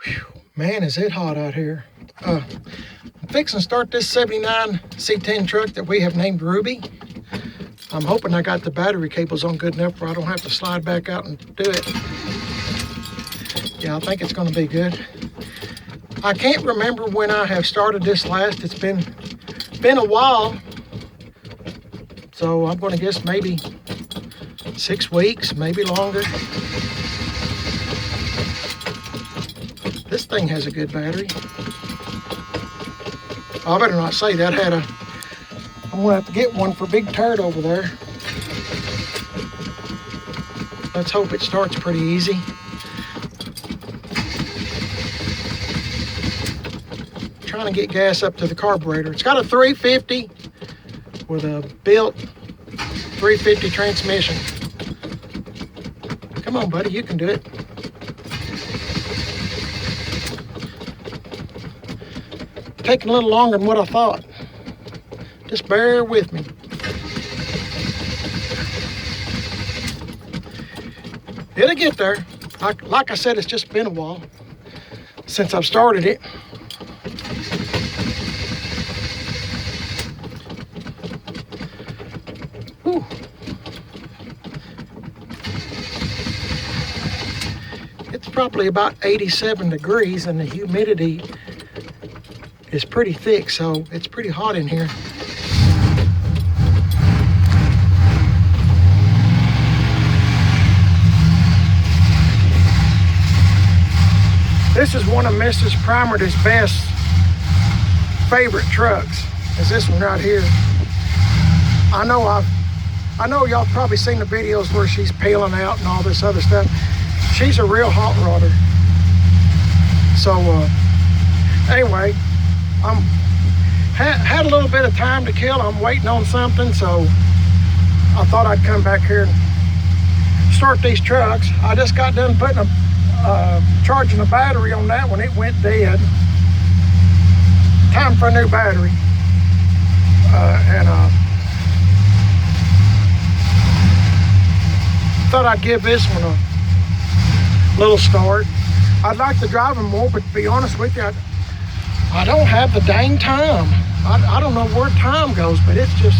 Whew, man, is it hot out here. I'm fixing to start this 79 C10 truck that we have named Ruby. I'm hoping I got the battery cables on good enough where I don't have to slide back out and do it. Yeah, I think it's going to be good. I can't remember when I have started this last. It's been a while. So I'm going to guess maybe 6 weeks, maybe longer. This thing has a good battery. I better not say that. I'm gonna have to get one for Big Turd over there. Let's hope it starts pretty easy. Trying to get gas up to the carburetor. It's got a 350 with a built 350 transmission. Come on, buddy, you can do it. Taking a little longer than what I thought. Just bear with me. It'll get there. Like I said, it's just been a while since I've started it. Whew. It's probably about 87 degrees and the humidity is pretty thick, so it's pretty hot in here. This is one of Mrs. Primer's best favorite trucks, is this one right here. I know y'all probably seen the videos where she's peeling out and all this other stuff. She's a real hot rodder. So anyway, had a little bit of time to kill. I'm waiting on something, so I thought I'd come back here and start these trucks. I just got done putting charging a battery on that one. It went dead. Time for a new battery. Thought I'd give this one a little start. I'd like to drive them more, but to be honest with you, I don't have the dang time. I don't know where time goes, but it's just,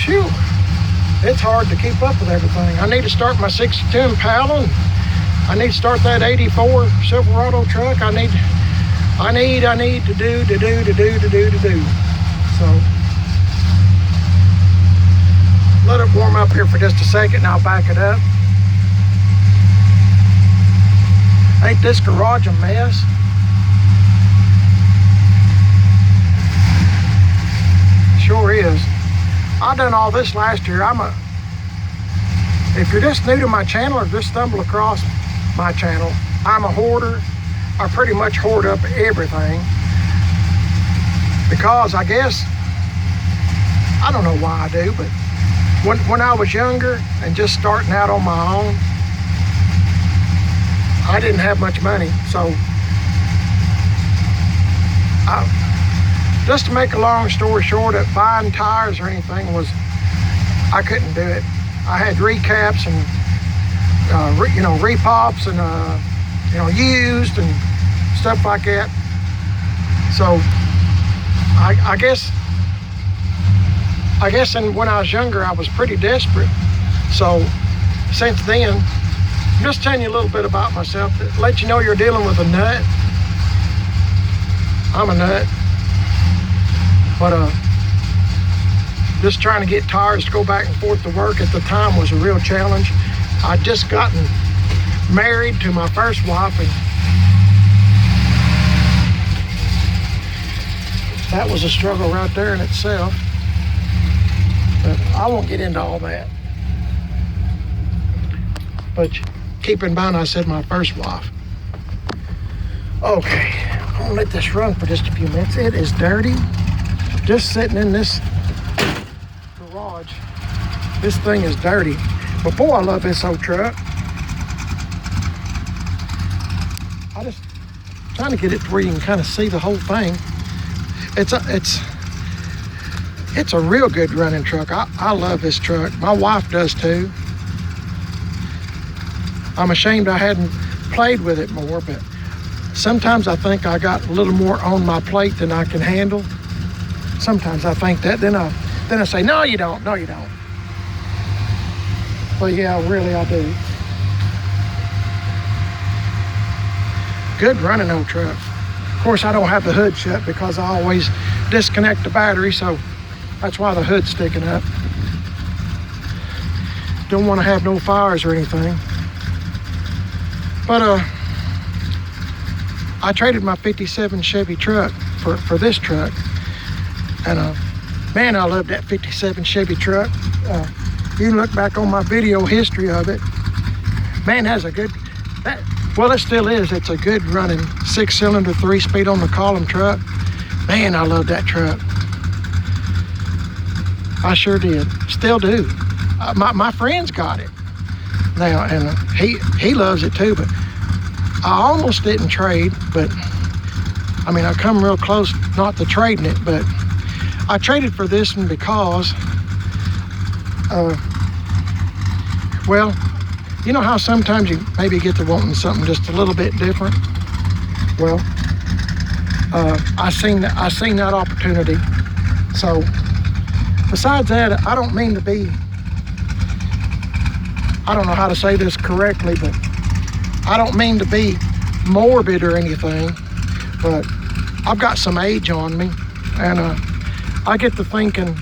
phew, it's hard to keep up with everything. I need to start my 62 Impala. I need to start that 84 Silverado truck. I need to do. So, let it warm up here for just a second and I'll back it up. Ain't this garage a mess? Sure is. I done all this last year. If you're just new to my channel or just stumble across my channel, I'm a hoarder. I pretty much hoard up everything because I guess, I don't know why I do, but when I was younger and just starting out on my own, I didn't have much money. So just to make a long story short, buying tires or anything I couldn't do it. I had recaps and repops and used and stuff like that. So I guess when I was younger I was pretty desperate. So since then, I'm just telling you a little bit about myself to let you know you're dealing with a nut. I'm a nut. But just trying to get tires to go back and forth to work at the time was a real challenge. I'd just gotten married to my first wife, and that was a struggle right there in itself. But I won't get into all that. But keep in mind I said my first wife. Okay, I'm gonna let this run for just a few minutes. It is dirty. Just sitting in this garage, this thing is dirty. But boy, I love this old truck. I just trying to get it to where you can kind of see the whole thing. It's a real good running truck. I love this truck. My wife does too. I'm ashamed I hadn't played with it more, but sometimes I think I got a little more on my plate than I can handle. Sometimes I think that, then I say, no, you don't, no, you don't. But yeah, really I do. Good running old truck. Of course, I don't have the hood shut because I always disconnect the battery, so that's why the hood's sticking up. Don't want to have no fires or anything. But I traded my 57 Chevy truck for this truck. And man, I love that 57 Chevy truck. You can look back on my video history of it. Man, has a good, well, it still is. It's a good running 6-cylinder, 3-speed on the column truck. Man, I love that truck. I sure did. Still do. My friend's got it now, and he loves it too. But I almost didn't trade, but I mean, I come real close not to trading it, but I traded for this one because, well, you know how sometimes you maybe get to wanting something just a little bit different? Well, I seen that opportunity. So besides that, I don't mean to be, I don't know how to say this correctly, but I don't mean to be morbid or anything, but I've got some age on me, and I get to thinking,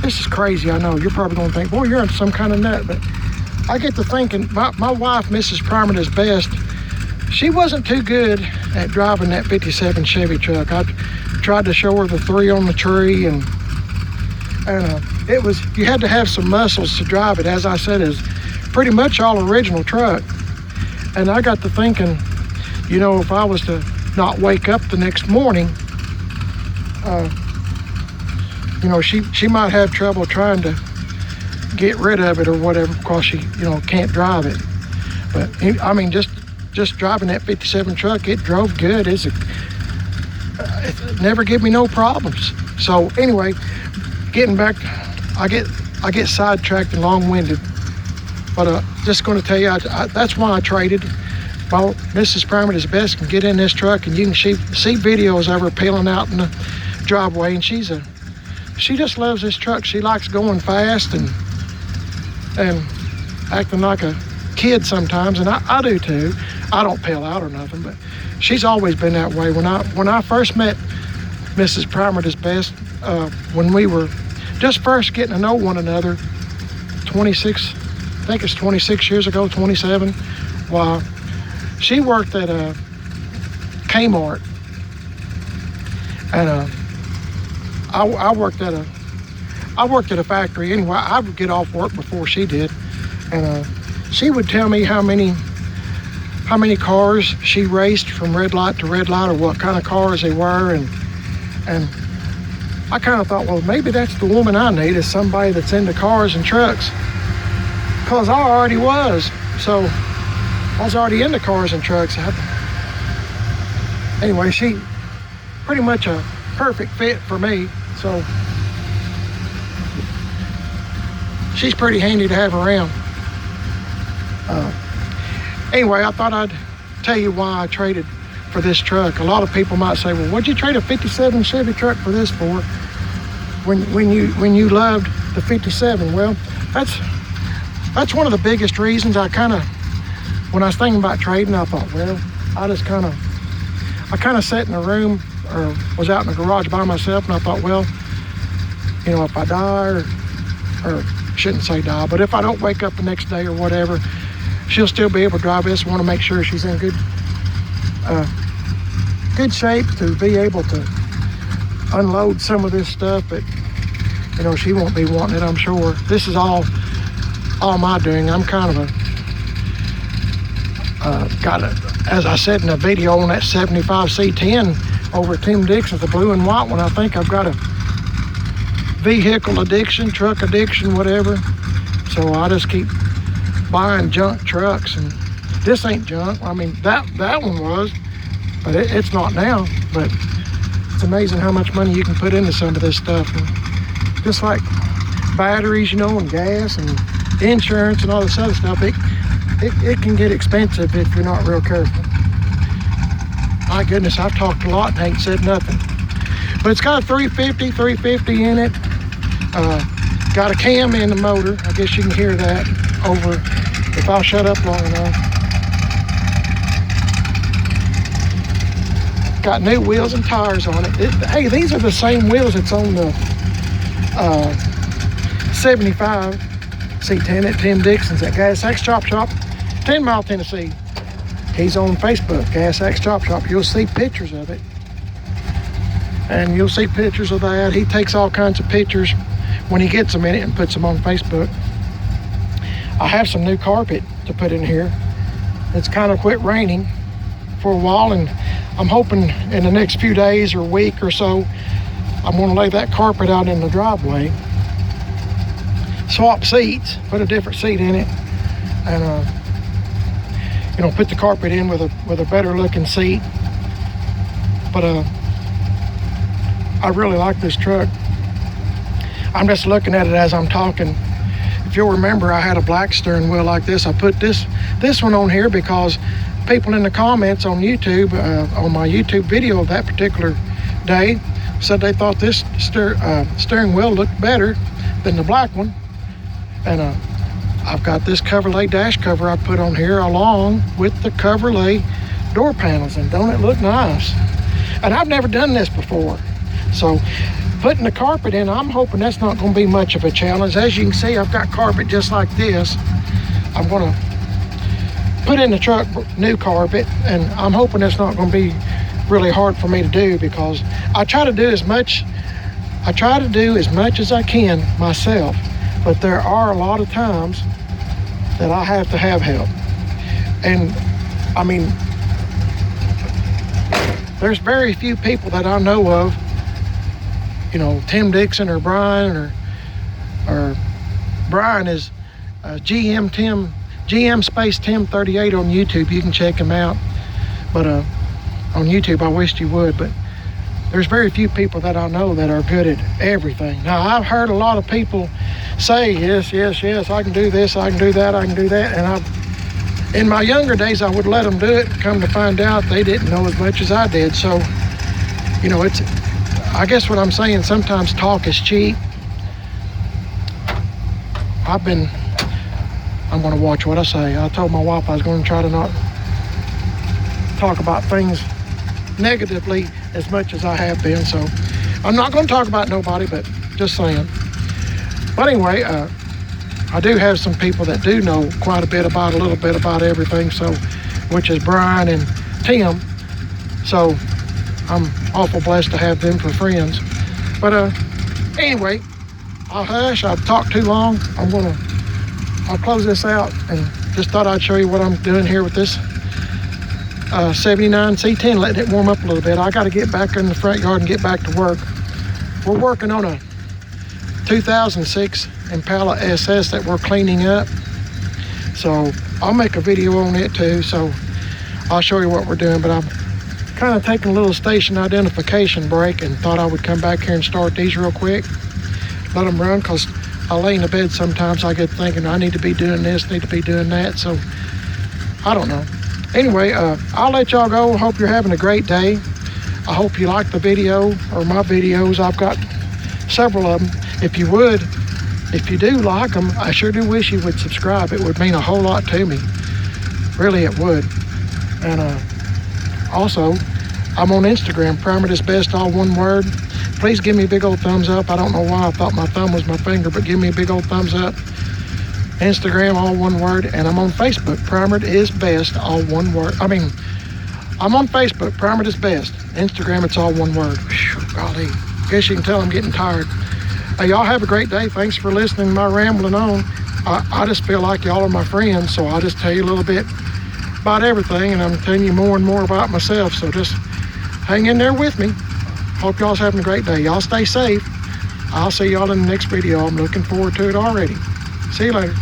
this is crazy, I know. You're probably gonna think, boy, you're some kind of nut, but I get to thinking, my wife, Mrs. Primer's Best, she wasn't too good at driving that 57 Chevy truck. I tried to show her the 3 on the tree, and it was, you had to have some muscles to drive it. As I said, it's pretty much all original truck. And I got to thinking, you know, if I was to not wake up the next morning, you know, she might have trouble trying to get rid of it or whatever because she, you know, can't drive it. But I mean, just driving that 57 truck, it drove good. It never gave me no problems. So anyway, getting back, I get sidetracked and long-winded. But just going to tell you, that's why I traded. Well, Mrs. Primer's Best can get in this truck, and you can see videos of her peeling out in the driveway, and she just loves this truck. She likes going fast and acting like a kid sometimes, and I do too. I don't peel out or nothing, but she's always been that way. When I first met Mrs. Primer's Best, when we were just first getting to know one another, 26, I think it's 26 years ago, 27. Well, she worked at Kmart, and I worked at a factory. Anyway, I would get off work before she did, and she would tell me how many cars she raced from red light to red light, or what kind of cars they were, and I kind of thought, well, maybe that's the woman I need, is somebody that's into cars and trucks, because I already was. So I was already into cars and trucks. Anyway, she pretty much a perfect fit for me. So she's pretty handy to have around. Anyway, I thought I'd tell you why I traded for this truck. A lot of people might say, well, what'd you trade a 57 Chevy truck for this for when you loved the 57? Well, that's one of the biggest reasons. When I was thinking about trading, I thought, well, I kind of sat in a room or was out in the garage by myself, and I thought, well, you know, if I die or shouldn't say die, but if I don't wake up the next day or whatever, she'll still be able to drive this. I want to make sure she's in good shape to be able to unload some of this stuff, but you know, she won't be wanting it, I'm sure. This is all my doing. I'm kind of as I said in a video on that 75 C10 over at Tim Dixon's, the blue and white one, I think I've got a vehicle addiction, truck addiction, whatever. So I just keep buying junk trucks, and this ain't junk. I mean, that one was, but it's not now. But it's amazing how much money you can put into some of this stuff. And just like batteries, you know, and gas and insurance and all this other stuff, it can get expensive if you're not real careful. My goodness, I've talked a lot and ain't said nothing. But it's got a 350 in it. Got a cam in the motor. I guess you can hear that over if I'll shut up long enough. Got new wheels and tires on it. Hey, these are the same wheels that's on the 75 C10 at Tim Dixon's at Gas X Chop Shop, 10 Mile, Tennessee. He's on Facebook, Gas X Chop Shop. You'll see pictures of it. And you'll see pictures of that. He takes all kinds of pictures when he gets them in it and puts them on Facebook. I have some new carpet to put in here. It's kind of quit raining for a while, and I'm hoping in the next few days or week or so, I'm going to lay that carpet out in the driveway. Swap seats, put a different seat in it, and you know, put the carpet in with a better looking seat. But I really like this truck. I'm just looking at it as I'm talking. If you'll remember, I had a black steering wheel like this. I put this one on here because people in the comments on YouTube, on my YouTube video of that particular day, said they thought this steering wheel looked better than the black one. And I've got this Coverlay dash cover I put on here along with the Coverlay door panels, and don't it look nice? And I've never done this before, so putting the carpet in, I'm hoping that's not going to be much of a challenge. As you can see, I've got carpet just like this. I'm going to put in the truck new carpet, and I'm hoping it's not going to be really hard for me to do, because I try to do as much as I can myself, but there are a lot of times that I have to have help. And I mean, there's very few people that I know of, you know, Tim Dixon or Brian, or Brian is GM space Tim 38 on YouTube. You can check him out. But on YouTube, I wished you would. But there's very few people that I know that are good at everything. Now, I've heard a lot of people say, yes, I can do this, I can do that, I can do that. And in my younger days, I would let them do it. Come to find out, they didn't know as much as I did. So, you know, I guess what I'm saying, sometimes talk is cheap. I'm going to watch what I say. I told my wife I was going to try to not talk about things negatively as much as I have been. So I'm not going to talk about nobody, but just saying. But anyway, I do have some people that do know quite a little bit about everything. So, which is Brian and Tim. So I'm awful blessed to have them for friends. But anyway, I'll hush. I've talked too long. I'll close this out, and just thought I'd show you what I'm doing here with this 79 C10, letting it warm up a little bit. I got to get back in the front yard and get back to work. We're working on a 2006 Impala SS that we're cleaning up. So I'll make a video on it too. So I'll show you what we're doing, but I'm kind of taking a little station identification break and thought I would come back here and start these real quick. Let them run, because I lay in the bed sometimes, I get thinking I need to be doing this, need to be doing that. So I don't know. Anyway, I'll let y'all go. Hope you're having a great day. I hope you like the video or my videos. I've got several of them. If you do like them, I sure do wish you would subscribe. It would mean a whole lot to me. Really, it would. And also, I'm on Instagram, Primer Is Best, all one word. Please give me a big old thumbs up. I don't know why I thought my thumb was my finger, but give me a big old thumbs up. Instagram, all one word. And I'm on Facebook, Primer Is Best, all one word. I'm on Facebook, Primer Is Best. Instagram, it's all one word. Whew, golly, guess you can tell I'm getting tired. Hey, y'all have a great day. Thanks for listening to my rambling on. I just feel like y'all are my friends, so I'll just tell you a little bit about everything, and I'm telling you more and more about myself. So just hang in there with me. Hope y'all's having a great day. Y'all stay safe. I'll see y'all in the next video. I'm looking forward to it already. See you later.